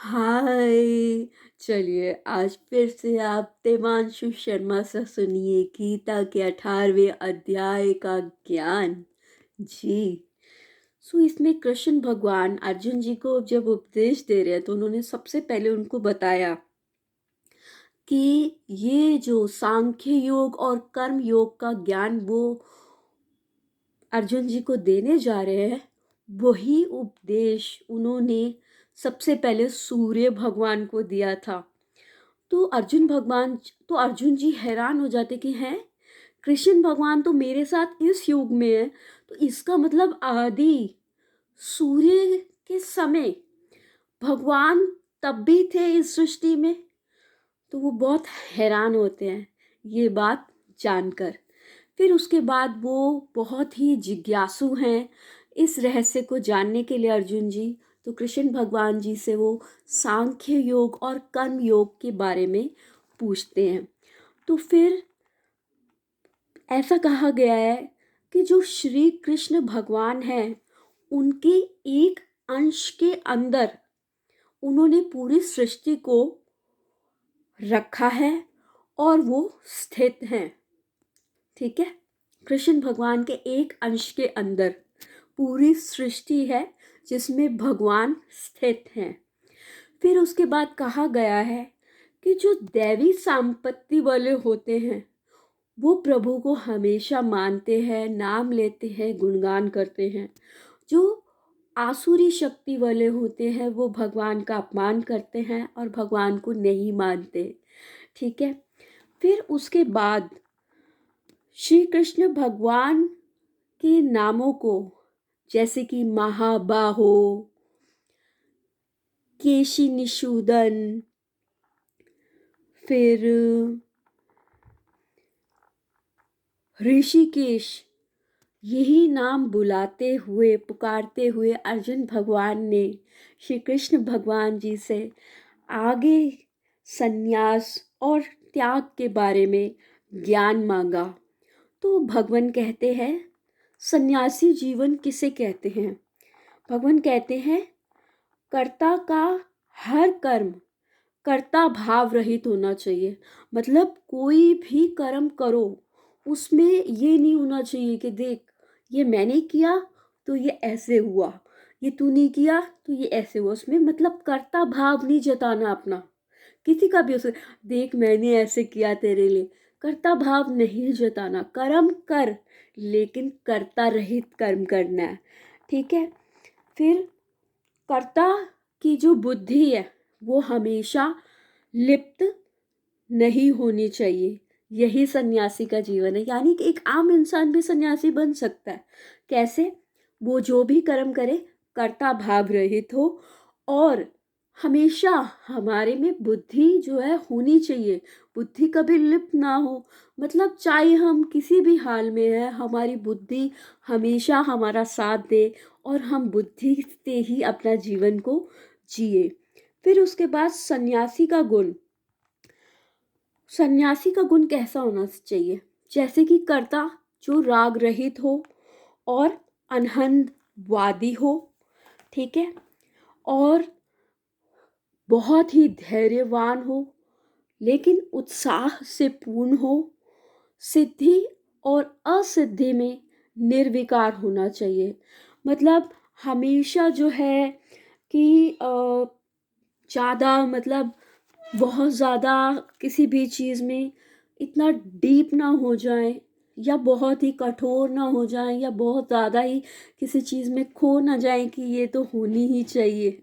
हाय। चलिए आज फिर से आप देवांशु शर्मा से सुनिए गीता के 18वें अध्याय का ज्ञान। जी। इसमें कृष्ण भगवान अर्जुन जी को जब उपदेश दे रहे हैं तो उन्होंने सबसे पहले उनको बताया कि ये जो सांख्य योग और कर्म योग का ज्ञान वो अर्जुन जी को देने जा रहे हैं, वही उपदेश उन्होंने सबसे पहले सूर्य भगवान को दिया था। तो अर्जुन जी हैरान हो जाते कि हैं, कृष्ण भगवान तो मेरे साथ इस युग में है, तो इसका मतलब आदि सूर्य के समय भगवान तब भी थे इस सृष्टि में। तो वो बहुत हैरान होते हैं ये बात जानकर। फिर उसके बाद वो बहुत ही जिज्ञासु हैं इस रहस्य को जानने के लिए अर्जुन जी। तो कृष्ण भगवान जी से वो सांख्य योग और कर्म योग के बारे में पूछते हैं। तो फिर ऐसा कहा गया है कि जो श्री कृष्ण भगवान हैं उनके एक अंश के अंदर उन्होंने पूरी सृष्टि को रखा है और वो स्थित हैं। ठीक है, कृष्ण भगवान के एक अंश के अंदर पूरी सृष्टि है जिसमें भगवान स्थित हैं। फिर उसके बाद कहा गया है कि जो दैवी संपत्ति वाले होते हैं वो प्रभु को हमेशा मानते हैं, नाम लेते हैं, गुणगान करते हैं। जो आसुरी शक्ति वाले होते हैं वो भगवान का अपमान करते हैं और भगवान को नहीं मानते। ठीक है। फिर उसके बाद श्री कृष्ण भगवान के नामों को, जैसे कि महाबाहो, केशी निषूदन, फिर ऋषिकेश, यही नाम बुलाते हुए पुकारते हुए अर्जुन भगवान ने श्री कृष्ण भगवान जी से आगे संन्यास और त्याग के बारे में ज्ञान मांगा। तो भगवान कहते हैं सन्यासी जीवन किसे कहते हैं। भगवान कहते हैं कर्ता का हर कर्म कर्ता भाव रहित होना चाहिए। मतलब कोई भी कर्म करो उसमें ये नहीं होना चाहिए कि देख ये मैंने किया तो ये ऐसे हुआ, ये तूने किया तो ये ऐसे हुआ। उसमें मतलब कर्ता भाव नहीं जताना अपना किसी का भी। उसे देख मैंने ऐसे किया तेरे लिए, कर्ता भाव नहीं जताना। कर्म कर लेकिन कर्ता रहित कर्म करना है। ठीक है। फिर कर्ता की जो बुद्धि है वो हमेशा लिप्त नहीं होनी चाहिए। यही सन्यासी का जीवन है। यानी कि एक आम इंसान भी सन्यासी बन सकता है। कैसे? वो जो भी कर्म करे कर्ता भाव रहित हो और हमेशा हमारे में बुद्धि जो है होनी चाहिए। बुद्धि कभी लिप्त ना हो। मतलब चाहे हम किसी भी हाल में है हमारी बुद्धि हमेशा हमारा साथ दे और हम बुद्धि से ही अपना जीवन को जिए। फिर उसके बाद सन्यासी का गुण कैसा होना चाहिए? जैसे कि कर्ता जो राग रहित हो और अनहदवादी हो। ठीक है। और बहुत ही धैर्यवान हो लेकिन उत्साह से पूर्ण हो। सिद्धि और असिद्धि में निर्विकार होना चाहिए। मतलब हमेशा जो है कि ज़्यादा मतलब बहुत ज़्यादा किसी भी चीज़ में इतना डीप ना हो जाए या बहुत ही कठोर ना हो जाए या बहुत ज़्यादा ही किसी चीज़ में खो ना जाए कि ये तो होनी ही चाहिए।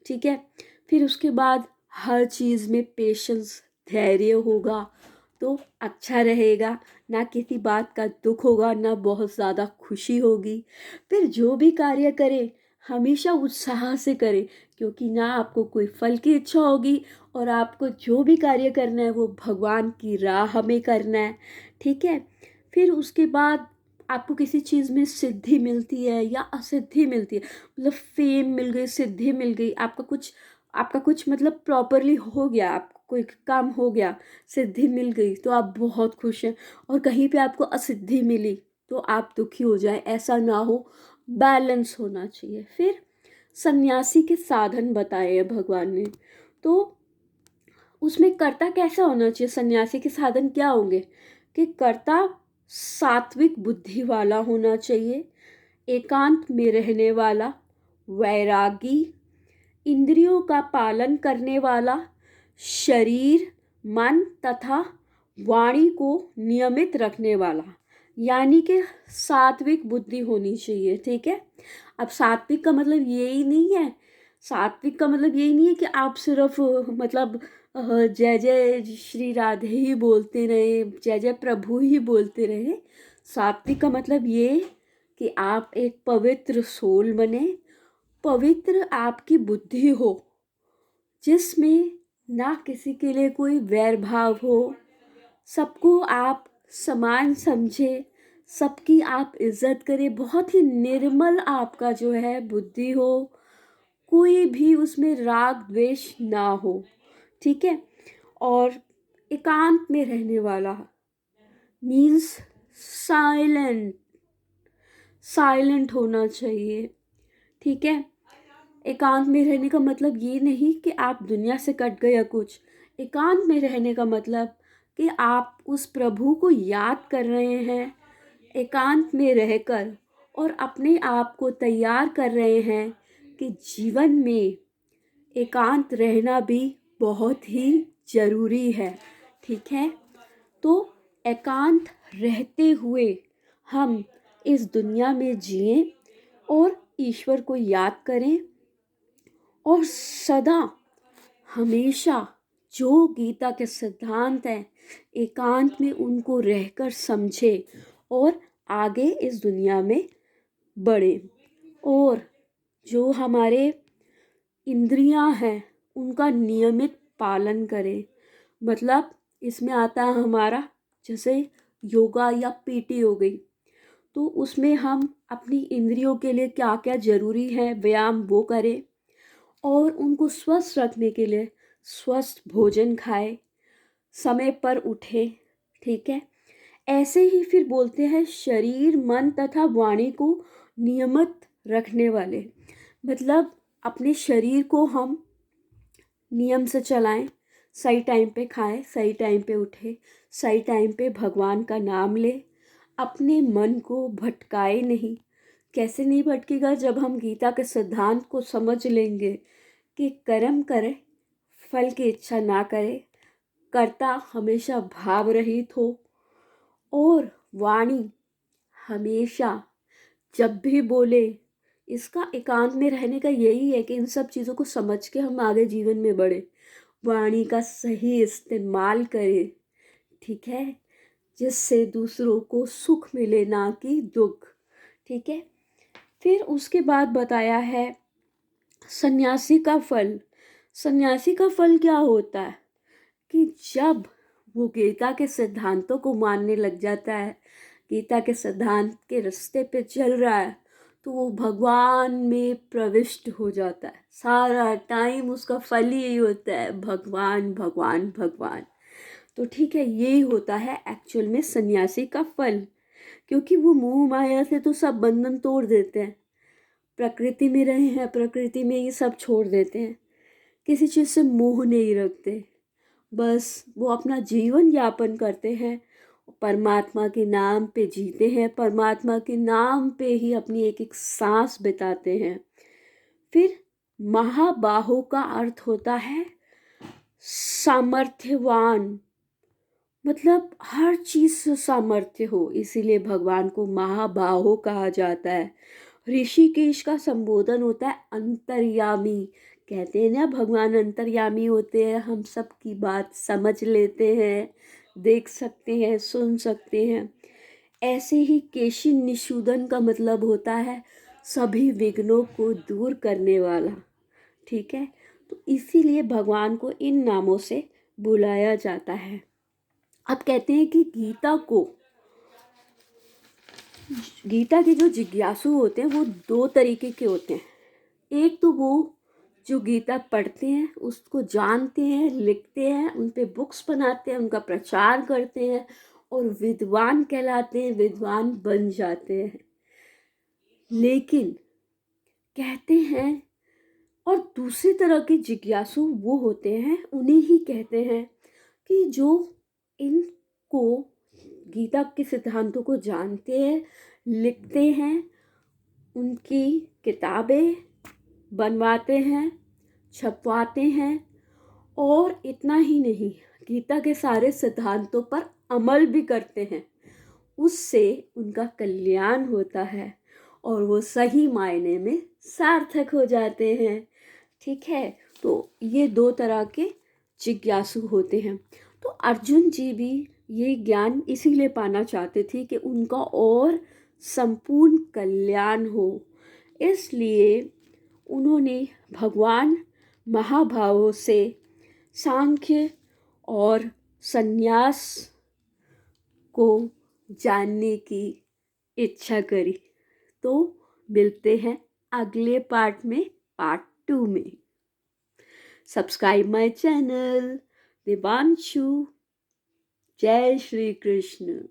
ठीक है। फिर उसके बाद हर चीज़ में पेशेंस, धैर्य होगा तो अच्छा रहेगा। ना किसी बात का दुख होगा ना बहुत ज़्यादा खुशी होगी। फिर जो भी कार्य करे हमेशा उत्साह से करे क्योंकि ना आपको कोई फल की इच्छा होगी और आपको जो भी कार्य करना है वो भगवान की राह में करना है। ठीक है। फिर उसके बाद आपको किसी चीज़ में सिद्धि मिलती है या असिद्धि मिलती है, मतलब फेम मिल गई, सिद्धि मिल गई, आपका कुछ मतलब प्रॉपरली हो गया, आपको कोई काम हो गया, सिद्धि मिल गई तो आप बहुत खुश हैं। और कहीं पे आपको असिद्धि मिली तो आप दुखी हो जाए, ऐसा ना हो। बैलेंस होना चाहिए। फिर सन्यासी के साधन बताए हैं भगवान ने। तो उसमें कर्ता कैसा होना चाहिए, सन्यासी के साधन क्या होंगे कि कर्ता सात्विक बुद्धि वाला होना चाहिए, एकांत में रहने वाला, वैरागी, इंद्रियों का पालन करने वाला, शरीर, मन तथा वाणी को नियमित रखने वाला, यानी कि सात्विक बुद्धि होनी चाहिए। ठीक है। अब सात्विक का मतलब यही नहीं है, सात्विक का मतलब यही नहीं है कि आप सिर्फ मतलब जय जय श्री राधे ही बोलते रहे, जय जय प्रभु ही बोलते रहे। सात्विक का मतलब ये कि आप एक पवित्र सोल बने, पवित्र आपकी बुद्धि हो, जिसमें ना किसी के लिए कोई वैर भाव हो, सबको आप समान समझे, सबकी आप इज्जत करें, बहुत ही निर्मल आपका जो है बुद्धि हो, कोई भी उसमें राग द्वेष ना हो। ठीक है। और एकांत में रहने वाला मीन्स साइलेंट, साइलेंट होना चाहिए। ठीक है। एकांत में रहने का मतलब ये नहीं कि आप दुनिया से कट गए या कुछ, एकांत में रहने का मतलब कि आप उस प्रभु को याद कर रहे हैं एकांत में रहकर, और अपने आप को तैयार कर रहे हैं कि जीवन में एकांत रहना भी बहुत ही जरूरी है। ठीक है। तो एकांत रहते हुए हम इस दुनिया में जिएं और ईश्वर को याद करें, और सदा हमेशा जो गीता के सिद्धांत हैं एकांत में उनको रहकर समझे और आगे इस दुनिया में बढ़े। और जो हमारे इंद्रियां हैं उनका नियमित पालन करें। मतलब इसमें आता है हमारा, जैसे योगा या पीटी हो गई, तो उसमें हम अपनी इंद्रियों के लिए क्या क्या ज़रूरी है व्यायाम वो करें, और उनको स्वस्थ रखने के लिए स्वस्थ भोजन खाए, समय पर उठे। ठीक है। ऐसे ही फिर बोलते हैं शरीर, मन तथा वाणी को नियमित रखने वाले, मतलब अपने शरीर को हम नियम से चलाएं, सही टाइम पे खाएं, सही टाइम पे उठे, सही टाइम पे भगवान का नाम ले, अपने मन को भटकाए नहीं। कैसे नहीं भटकेगा, जब हम गीता के सिद्धांत को समझ लेंगे कि कर्म करे, फल की इच्छा ना करे, कर्ता हमेशा भाव रहित हो, और वाणी हमेशा जब भी बोले, इसका एकांत में रहने का यही है कि इन सब चीज़ों को समझ के हम आगे जीवन में बढ़े, वाणी का सही इस्तेमाल करें। ठीक है। जिससे दूसरों को सुख मिले ना कि दुख। ठीक है। फिर उसके बाद बताया है सन्यासी का फल। सन्यासी का फल क्या होता है कि जब वो गीता के सिद्धांतों को मानने लग जाता है, गीता के सिद्धांत के रास्ते पे चल रहा है, तो वो भगवान में प्रविष्ट हो जाता है। सारा टाइम उसका फल ही यही होता है, भगवान भगवान भगवान। तो ठीक है, यही होता है एक्चुअल में सन्यासी का फल, क्योंकि वो मोह माया से तो सब बंधन तोड़ देते हैं, प्रकृति में रहे हैं, प्रकृति में ये सब छोड़ देते हैं, किसी चीज़ से मोह नहीं रखते, बस वो अपना जीवन यापन करते हैं, परमात्मा के नाम पे जीते हैं, परमात्मा के नाम पे ही अपनी एक एक सांस बिताते हैं। फिर महाबाहो का अर्थ होता है सामर्थ्यवान, मतलब हर चीज से सामर्थ्य हो, इसीलिए भगवान को महाबाहो कहा जाता है। ऋषिकेश का संबोधन होता है अंतर्यामी, कहते हैं ना भगवान अंतर्यामी होते हैं, हम सब की बात समझ लेते हैं, देख सकते हैं, सुन सकते हैं। ऐसे ही केशी निषूदन का मतलब होता है सभी विघ्नों को दूर करने वाला। ठीक है। तो इसीलिए भगवान को इन नामों से बुलाया जाता है। अब कहते हैं कि गीता के जो जिज्ञासु होते हैं वो दो तरीके के होते हैं। एक तो वो जो गीता पढ़ते हैं, उसको जानते हैं, लिखते हैं, उन पे बुक्स बनाते हैं, उनका प्रचार करते हैं और विद्वान कहलाते हैं, विद्वान बन जाते हैं। लेकिन कहते हैं और दूसरी तरह के जिज्ञासु वो होते हैं, उन्हें ही कहते हैं कि जो इनको गीता के सिद्धांतों को जानते हैं, लिखते हैं, उनकी किताबें बनवाते हैं, छपवाते हैं, और इतना ही नहीं, गीता के सारे सिद्धांतों पर अमल भी करते हैं। उससे उनका कल्याण होता है और वो सही मायने में सार्थक हो जाते हैं। ठीक है, तो ये दो तरह के जिज्ञासु होते हैं। तो अर्जुन जी भी ये ज्ञान इसीलिए पाना चाहते थे कि उनका और संपूर्ण कल्याण हो। इसलिए उन्होंने भगवान महाभावों से सांख्य और संन्यास को जानने की इच्छा करी। तो मिलते हैं अगले पार्ट में, पार्ट 2 में। Subscribe my channel. देवांशु। जय श्री कृष्ण।